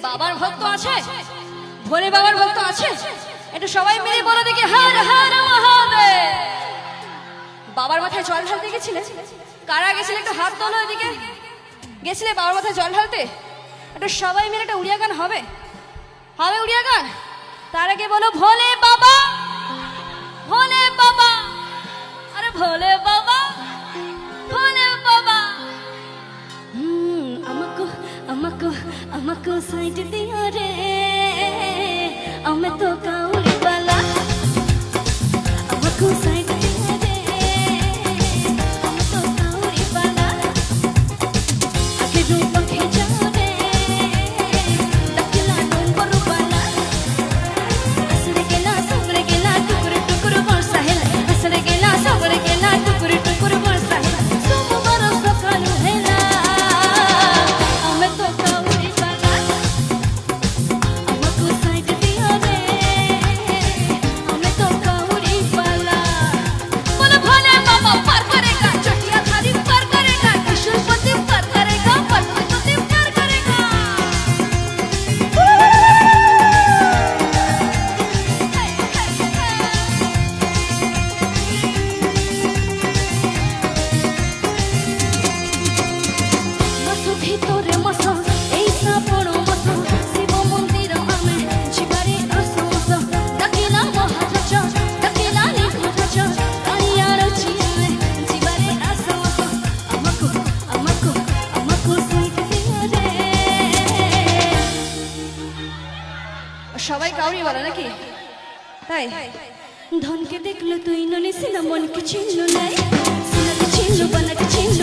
বাবার ভক্ত আছে, ভোলে বাবার ভক্ত আছে? একটু সবাই মিলে বলো দেখি হর হর মহাদেব। বাবার মাথায় জল ঢালতে গেছিলে? কারা গেছিলে একটু হাত তোলো এদিকে। গেছিলে বাবার মাথায় জল ঢালতে? একটু সবাই মিলে একটা উড়িয়া গান হবে, হবে উড়িয়া গান। তার আগে বলো ভোলে বাবা, ভোলে বাবা, আরে ভোলে বাবা, ভোলে বাবা। আমাকো আমাকো আমাকো সাইড দিও রে, আমি তো কাউরি বালা। আমাকো সাইড দিও রে, আমি তো কাউরি বালা। আগে রূপ খেজা রে, ডাকলা নম্বর বালা। আসরে গেলা সবরে গেলা টুকুর টুকুর বর্ষা হেলা। আসরে গেলা সবরে গেলা টুকুর টুকুর বর্ষা হেলা। সোমবার সকাল হেলা, আমি তো কাউরি বালা। আমাকো সাইড দিও রে, আমি তো কাউরি বালা। বলো ভোলে বাবা পার করেগা, চটিয়া ধারি পার করেগা, ত্রিশূলপতি পার করেগা, পদ্মপতি পার করেগা। মাসো ভিতরে মাসো, এই শ্রাবণ মাস, শিব মন্দির আমি শিবারে আসমাস। ডাকিলা মহারাজ, ডাকিলা নিখরাজ, কালিয়ার চিয়ায় শিবারে আসমাস। আমাকো আমাকো আমাকো সাইড দিও রে। সবাই কাউরি বলে নাকি? তাই ধনকে দেখলো তুই ননি সিনা, মনকে ছিন্ন নাই, সিনাকে ছিন্ন বানাকে ছিন্ন